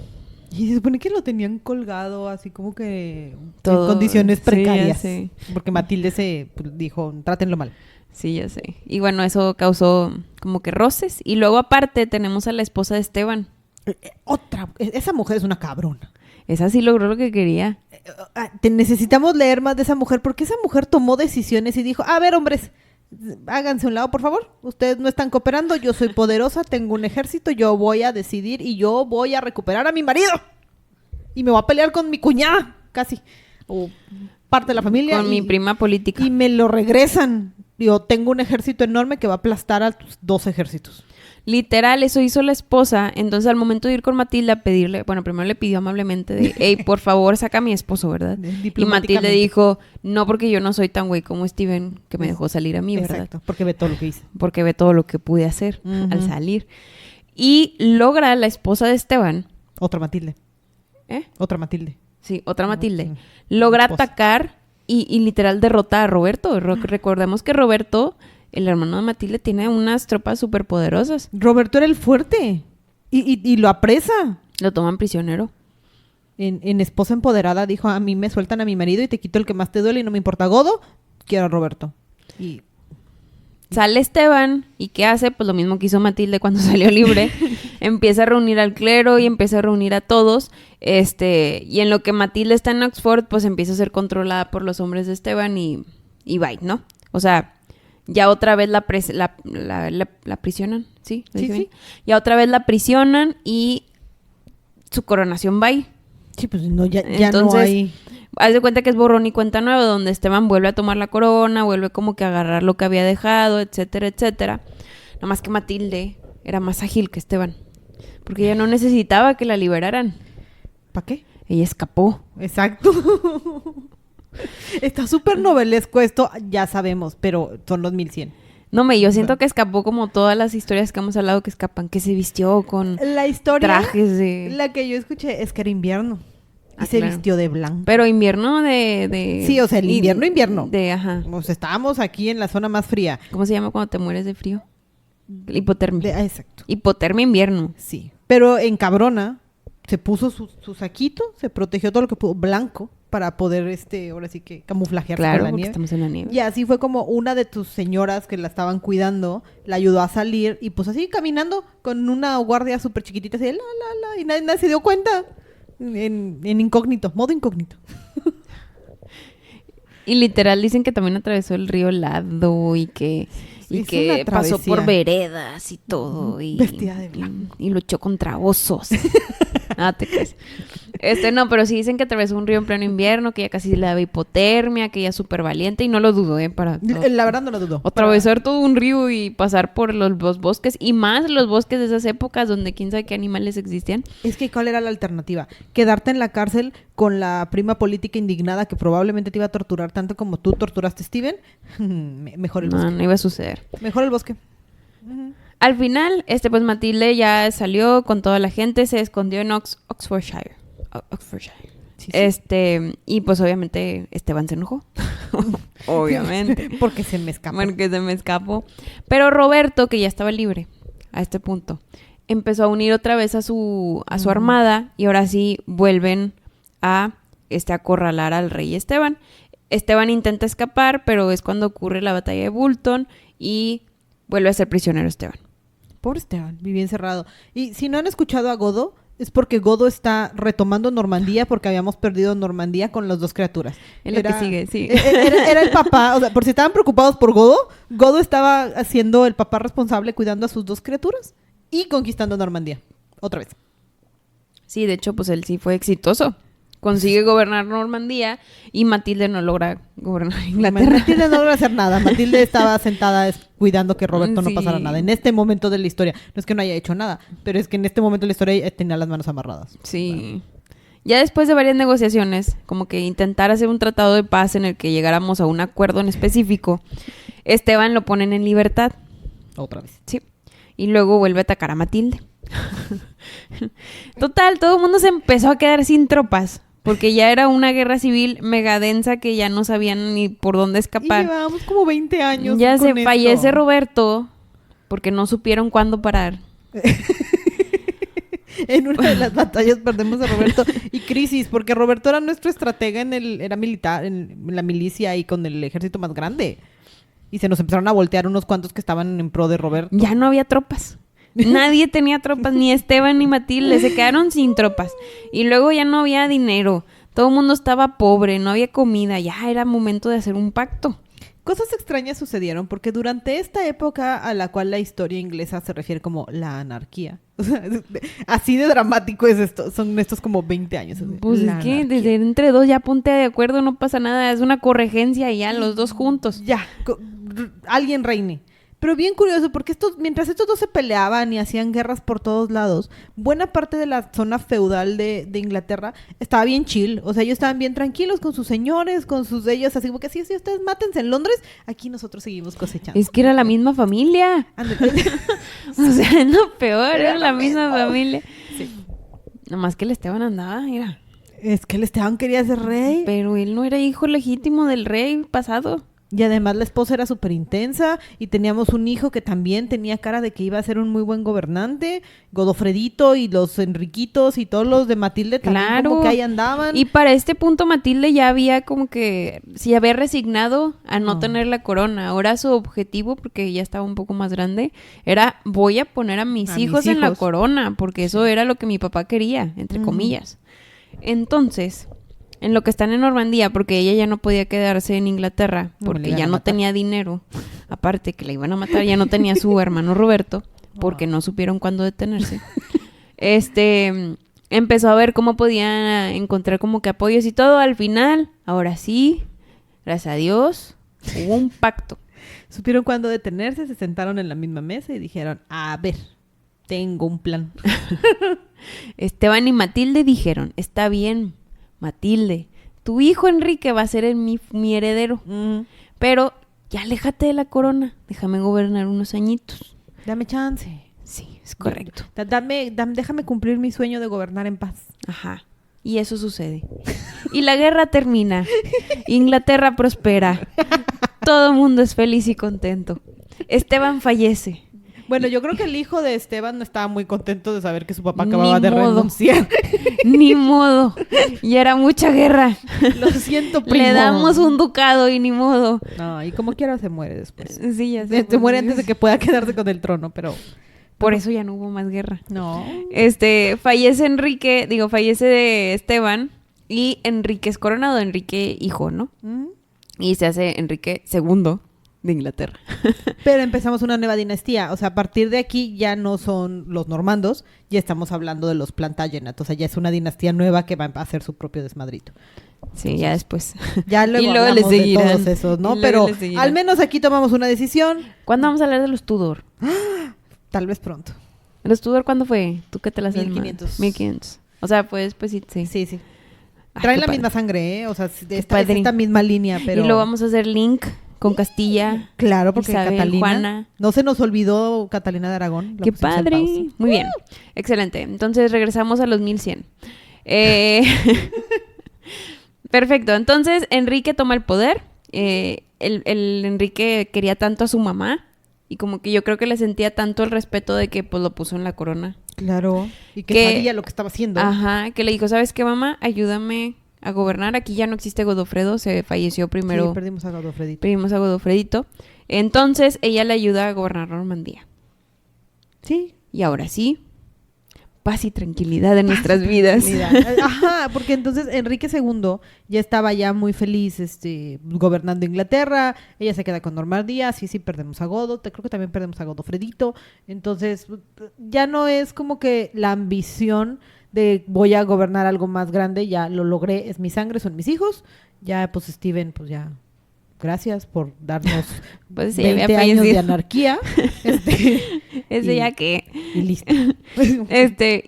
Y se supone que lo tenían colgado así como que todo, en condiciones precarias. Sí, porque Matilde se dijo, trátenlo mal. Sí, ya sé. Y bueno, eso causó como que roces. Y luego aparte tenemos a la esposa de Esteban. Esa mujer es una cabrona. Esa sí logró lo que quería. necesitamos leer más de esa mujer, porque esa mujer tomó decisiones y dijo, a ver, hombres, háganse un lado, por favor. Ustedes no están cooperando, yo soy poderosa, tengo un ejército, yo voy a decidir y yo voy a recuperar a mi marido. Y me voy a pelear con mi cuñada, casi. O parte de la familia. Con mi prima política. Y me lo regresan. Yo tengo un ejército enorme que va a aplastar a tus 2 ejércitos. Literal, eso hizo la esposa. Entonces, al momento de ir con Matilde a pedirle, bueno, primero le pidió amablemente de, hey, por favor, saca a mi esposo, ¿verdad? Y Matilde dijo, no, porque yo no soy tan güey como Steven, que me dejó salir a mí, ¿verdad? Exacto, porque ve todo lo que hice. Porque ve todo lo que pude hacer al salir. Y logra la esposa de Esteban. Otra Matilde. Otra Matilde. Sí, otra Matilde. Logra atacar y literal derrota a Roberto. Recordemos que Roberto, el hermano de Matilde, tiene unas tropas súper poderosas. Roberto era el fuerte. Y lo apresa. Lo toman prisionero. En Esposa Empoderada dijo, a mí me sueltan a mi marido y te quito el que más te duele y no me importa Godo, quiero a Roberto. Y sale Esteban, ¿y qué hace? Pues lo mismo que hizo Matilde cuando salió libre. Empieza a reunir al clero y empieza a reunir a todos. Y en lo que Matilde está en Oxford, pues empieza a ser controlada por los hombres de Esteban y bye, ¿no? O sea, ya otra vez la prisionan, ¿sí? Sí. Ya otra vez la prisionan y su coronación bye. Sí, pues no, ya entonces, no hay... Haz de cuenta que es borrón y cuenta nueva, donde Esteban vuelve a tomar la corona, vuelve como que a agarrar lo que había dejado, etcétera, etcétera. Nada más que Matilde era más ágil que Esteban, porque ella no necesitaba que la liberaran. ¿Para qué? Ella escapó. Exacto. Está súper novelesco esto, ya sabemos, pero son los 1100. No, yo siento que escapó como todas las historias que hemos hablado que escapan, que se vistió con la historia, trajes de... La que yo escuché es que era invierno. Y se vistió de blanco. Pero invierno de... Sí, o sea, el invierno. Ajá. O sea, estábamos aquí en la zona más fría. ¿Cómo se llama cuando te mueres de frío? Hipotermia. Exacto. Hipotermia invierno. Sí. Pero en cabrona se puso su saquito, se protegió todo lo que pudo, blanco, para poder, ahora sí que camuflajearse claro, con la porque nieve. Estamos en la nieve. Y así fue como una de tus señoras que la estaban cuidando, la ayudó a salir y pues así caminando con una guardia súper chiquitita, así, y nadie se dio cuenta. En incógnito, modo incógnito. Y literal dicen que también atravesó el río Lado y que pasó por veredas y todo. Y, vestida de blanco. Y luchó contra osos. Te crees. No, pero sí dicen que atravesó un río en pleno invierno, que ella casi le daba hipotermia, que ella es súper valiente y no lo dudo, la verdad no lo dudo. Atravesar todo un río y pasar por los bosques y más los bosques de esas épocas donde quién sabe qué animales existían. Es que ¿cuál era la alternativa? Quedarte en la cárcel con la prima política indignada que probablemente te iba a torturar tanto como tú torturaste a Steven. Mejor el bosque. No iba a suceder. Mejor el bosque. Al final, pues Matilde ya salió con toda la gente, se escondió en Oxfordshire. Sí. Y pues obviamente Esteban se enojó. Obviamente. Porque se me escapó. Pero Roberto, que ya estaba libre a este punto, empezó a unir otra vez a su armada y ahora sí vuelven a acorralar al rey Esteban. Esteban intenta escapar, pero es cuando ocurre la batalla de Bulton y vuelve a ser prisionero Esteban. Pobre Esteban, vivía encerrado. Y si no han escuchado a Godo, es porque Godo está retomando Normandía porque habíamos perdido Normandía con las 2 criaturas. Es lo que sigue, sí. Era el papá, o sea, por si estaban preocupados por Godo, Godo estaba haciendo el papá responsable cuidando a sus 2 criaturas y conquistando Normandía. Otra vez. Sí, de hecho, pues él sí fue exitoso. Consigue gobernar Normandía y Matilde no logra gobernar Inglaterra. Matilde no logra hacer nada. Matilde estaba sentada cuidando que Roberto no pasara nada. En este momento de la historia. No es que no haya hecho nada, pero es que en este momento de la historia tenía las manos amarradas. Sí. Ya después de varias negociaciones, como que intentar hacer un tratado de paz en el que llegáramos a un acuerdo en específico, Esteban lo ponen en libertad. Otra vez. Sí. Y luego vuelve a atacar a Matilde. Total, todo el mundo se empezó a quedar sin tropas. Porque ya era una guerra civil mega densa que ya no sabían ni por dónde escapar. Y llevábamos como 20 años. Ya se fallece Roberto porque no supieron cuándo parar. En una de las batallas perdemos a Roberto y Crisis, porque Roberto era nuestro estratega era militar, en la milicia y con el ejército más grande. Y se nos empezaron a voltear unos cuantos que estaban en pro de Roberto. Ya no había tropas. Nadie tenía tropas, ni Esteban ni Matilde, se quedaron sin tropas. Y luego ya no había dinero. Todo el mundo estaba pobre, no había comida, ya era momento de hacer un pacto. Cosas extrañas sucedieron porque durante esta época a la cual la historia inglesa se refiere como la anarquía, o sea, así de dramático es esto, son estos como 20 años. Así, Pues es que desde entre dos ya ponte de acuerdo, no pasa nada, es una corregencia y ya los dos juntos. Ya, alguien reine. Pero bien curioso, porque mientras estos dos se peleaban y hacían guerras por todos lados, buena parte de la zona feudal de Inglaterra estaba bien chill. O sea, ellos estaban bien tranquilos con sus señores, con sus ellos, así como que sí, ustedes mátense en Londres, aquí nosotros seguimos cosechando. Es que era la misma familia. O sea, no peor, era la misma familia. Sí. Nomás que el Esteban andaba, mira. Es que el Esteban quería ser rey. Pero él no era hijo legítimo del rey pasado. Y además la esposa era súper intensa y teníamos un hijo que también tenía cara de que iba a ser un muy buen gobernante, Godofredito y los Enriquitos y todos los de Matilde también como que ahí andaban. Y para este punto Matilde ya había como que, sí había resignado a no tener la corona. Ahora su objetivo, porque ya estaba un poco más grande, era voy a poner a mis hijos en la corona, porque eso era lo que mi papá quería, entre comillas. Entonces, en lo que están en Normandía, porque ella ya no podía quedarse en Inglaterra, porque ya no tenía dinero, aparte que la iban a matar, ya no tenía su hermano Roberto, porque no supieron cuándo detenerse. Empezó a ver cómo podía encontrar como que apoyos y todo. Al final, ahora sí, gracias a Dios, hubo un pacto. Supieron cuándo detenerse, se sentaron en la misma mesa y dijeron, a ver, tengo un plan. Esteban y Matilde dijeron, está bien, Matilde, tu hijo Enrique va a ser mi heredero, pero ya aléjate de la corona, déjame gobernar unos añitos. Dame chance. Sí, es correcto. Déjame cumplir mi sueño de gobernar en paz. Ajá, y eso sucede. Y la guerra termina, Inglaterra prospera, todo el mundo es feliz y contento. Esteban fallece. Bueno, yo creo que el hijo de Esteban no estaba muy contento de saber que su papá acababa de renunciar. Ni modo. Y era mucha guerra. Lo siento, primo. Le damos un ducado y ni modo. No, y como quiera se muere después. Sí, ya sé. Se muere antes de que pueda quedarse con el trono, pero... Por eso ya no hubo más guerra. No. Fallece de Esteban y Enrique es coronado, Enrique hijo, ¿no? Y se hace Enrique II de Inglaterra. Pero empezamos una nueva dinastía, o sea, a partir de aquí ya no son los normandos, ya estamos hablando de los Plantagenet, o sea, ya es una dinastía nueva que va a hacer su propio desmadrito. Sí, ya después. Ya luego y luego hablamos les seguirán. de todos esos, ¿no? Pero al menos aquí tomamos una decisión. ¿Cuándo vamos a hablar de los Tudor? Tal vez pronto. ¿Los Tudor cuándo fue? ¿Tú qué te las sabes? 1500. 1500. O sea, pues sí. Sí. Ay, traen la padre. misma sangre, ¿eh? O sea, es esta misma línea, pero... Y luego vamos a hacer link con Castilla. Claro, porque Isabel, Catalina... Juana. No se nos olvidó Catalina de Aragón. ¡Qué padre! Muy bien. Excelente. Entonces regresamos a los 1100. Perfecto. Entonces Enrique toma el poder. El Enrique quería tanto a su mamá y como que yo creo que le sentía tanto el respeto de que pues lo puso en la corona. Claro. Y que sabía lo que estaba haciendo. Ajá. Que le dijo, ¿sabes qué, mamá? Ayúdame a gobernar. Aquí ya no existe Godofredo. Se falleció primero. Sí, perdimos a Godofredito. Perdimos a Godofredito. Entonces ella le ayuda a gobernar Normandía. Sí. Y ahora sí, paz y tranquilidad en nuestras vidas. Ajá, porque entonces Enrique II ya estaba ya muy feliz gobernando Inglaterra, ella se queda con Normandía, sí, perdemos a Godo, creo que también perdemos a Godofredito, entonces ya no es como que la ambición de voy a gobernar algo más grande, ya lo logré, es mi sangre, son mis hijos, ya pues Steven, pues ya... Gracias por darnos pues sí, 20 años de anarquía. Ese ya que... Y listo.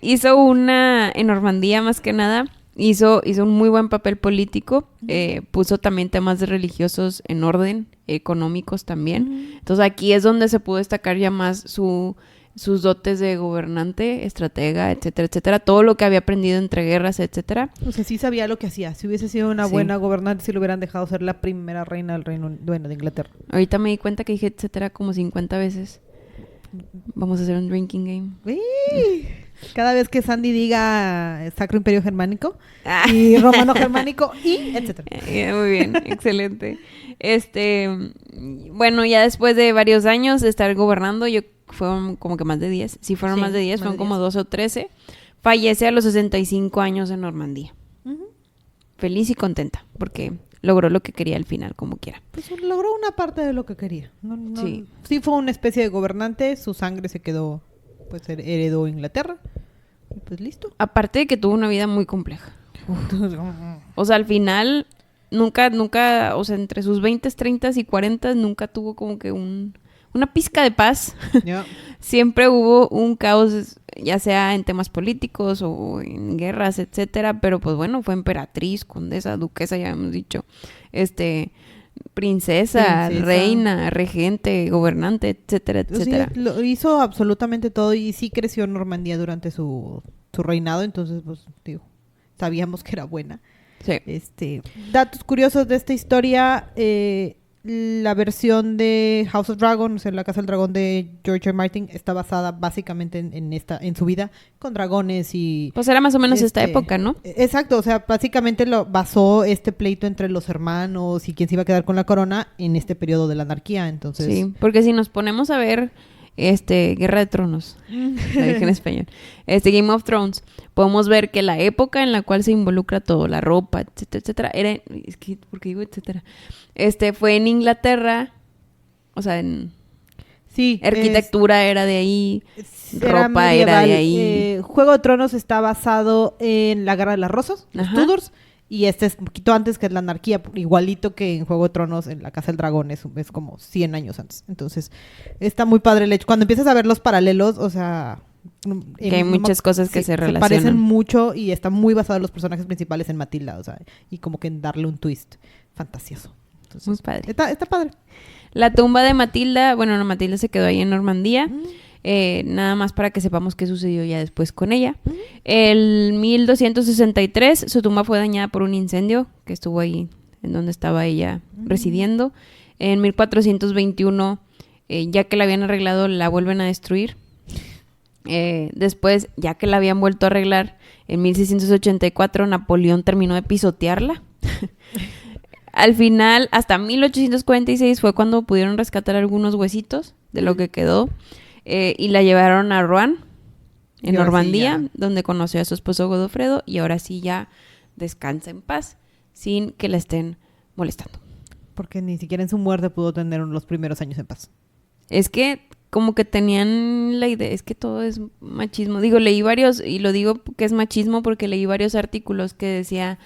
Hizo en Normandía más que nada, hizo un muy buen papel político, puso también temas de religiosos en orden, económicos también. Entonces aquí es donde se pudo destacar ya más sus dotes de gobernante, estratega, etcétera, etcétera, todo lo que había aprendido entre guerras, etcétera. O sea, sí sabía lo que hacía. Si hubiese sido una buena gobernante, si lo hubieran dejado ser la primera reina del de Inglaterra. Ahorita me di cuenta que dije etcétera como 50 veces. Vamos a hacer un drinking game. ¡Uy! Cada vez que Sandy diga Sacro Imperio Germánico y Romano Germánico y etcétera. Muy bien, excelente. Bueno, ya después de varios años de estar gobernando, fueron como que más de 10. Sí, fueron más de 10, fueron como 12 o 13. Fallece a los 65 años en Normandía. feliz y contenta porque logró lo que quería al final, como quiera. Pues logró una parte de lo que quería. Sí. Sí fue una especie de gobernante, su sangre se quedó, pues heredó Inglaterra. Y pues listo. Aparte de que tuvo una vida muy compleja. O sea, al final, nunca, o sea, entre sus 20, 30 y 40 nunca tuvo como que una pizca de paz. Yeah. Siempre hubo un caos, ya sea en temas políticos o en guerras, etcétera, pero pues bueno, fue emperatriz, condesa, duquesa, ya hemos dicho, princesa, reina, regente, gobernante, etcétera, etcétera. Sí, lo hizo absolutamente todo y sí creció en Normandía durante su reinado, entonces pues digo, sabíamos que era buena. Sí. Datos curiosos de esta historia, la versión de House of Dragon, o sea, la Casa del Dragón de George R. Martin, está basada básicamente en su vida, con dragones y... Pues era más o menos esta época, ¿no? Exacto, o sea, básicamente lo basó este pleito entre los hermanos y quién se iba a quedar con la corona en este periodo de la anarquía, entonces... Sí, porque si nos ponemos a ver Guerra de Tronos, la dije en español, Game of Thrones, podemos ver que la época en la cual se involucra todo, la ropa, etcétera, etcétera, es que, ¿por qué digo etcétera? Fue en Inglaterra, o sea, sí, arquitectura era de ahí, era ropa medieval. era de ahí. Juego de Tronos está basado en la Guerra de las Rosas, los Ajá. Tudors, y es un poquito antes, que es la anarquía, igualito que en Juego de Tronos, en la Casa del Dragón, es como 100 años antes. Entonces, está muy padre el hecho. Cuando empiezas a ver los paralelos, o sea... Que hay muchas cosas que se relacionan. Se parecen mucho y está muy basado en los personajes principales en Matilda, o sea, y como que en darle un twist fantasioso. Entonces, muy padre. Está padre. La tumba de Matilda, bueno, no, Matilda se quedó ahí en Normandía. Nada más para que sepamos qué sucedió ya después con ella. El 1263 su tumba fue dañada por un incendio que estuvo ahí en donde estaba ella residiendo. En 1421, ya que la habían arreglado, la vuelven a destruir. Después, ya que la habían vuelto a arreglar, en 1684 Napoleón terminó de pisotearla. Al final, hasta 1846 fue cuando pudieron rescatar algunos huesitos de lo que quedó. Y la llevaron a Rouen, en Normandía, donde conoció a su esposo Godofredo, y ahora sí ya descansa en paz, sin que la estén molestando. Porque ni siquiera en su muerte pudo tener los primeros años en paz. Es que como que tenían la idea, es que todo es machismo. Digo, leí varios, y lo digo que es machismo porque leí varios artículos que decía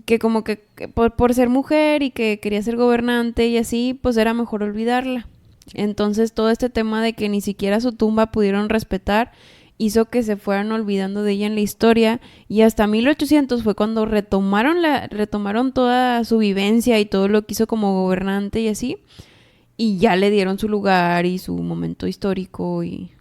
que como que por ser mujer y que quería ser gobernante y así, pues era mejor olvidarla. Entonces todo este tema de que ni siquiera su tumba pudieron respetar hizo que se fueran olvidando de ella en la historia, y hasta 1800 fue cuando retomaron toda su vivencia y todo lo que hizo como gobernante y así, y ya le dieron su lugar y su momento histórico y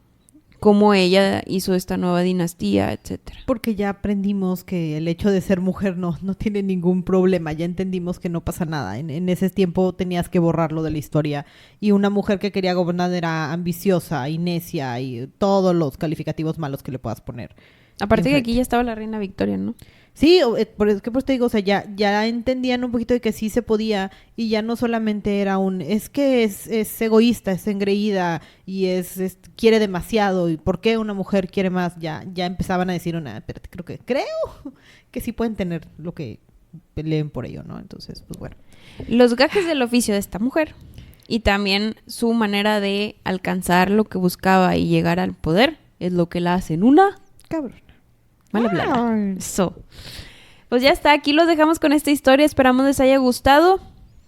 cómo ella hizo esta nueva dinastía, etcétera. Porque ya aprendimos que el hecho de ser mujer no tiene ningún problema, ya entendimos que no pasa nada. En ese tiempo tenías que borrarlo de la historia, y una mujer que quería gobernar era ambiciosa y necia y todos los calificativos malos que le puedas poner. Aparte que aquí ya estaba la reina Victoria, ¿no? Sí, por eso que pues te digo, o sea, ya entendían un poquito de que sí se podía, y ya no solamente era es que es egoísta, es engreída y quiere demasiado, y por qué una mujer quiere más, ya empezaban a decir espérate, creo que sí pueden tener lo que peleen por ello, ¿no? Entonces, pues bueno. Los gajes del oficio de esta mujer y también su manera de alcanzar lo que buscaba y llegar al poder es lo que la hacen una cabrón. Mal hablada. Eso. Pues ya está, aquí los dejamos con esta historia. Esperamos les haya gustado.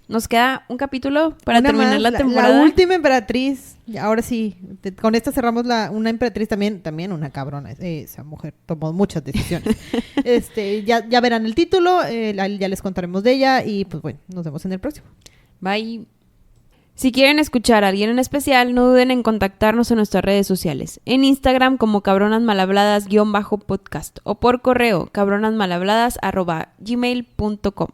Nos queda un capítulo para terminar la temporada. La última emperatriz. Ahora sí, con esta cerramos una emperatriz también una cabrona. Esa mujer tomó muchas decisiones. Ya verán el título, ya les contaremos de ella, y pues bueno, nos vemos en el próximo. Bye. Si quieren escuchar a alguien en especial, no duden en contactarnos en nuestras redes sociales. En Instagram como cabronasmalhabladas_podcast o por correo cabronasmalhabladas@gmail.com.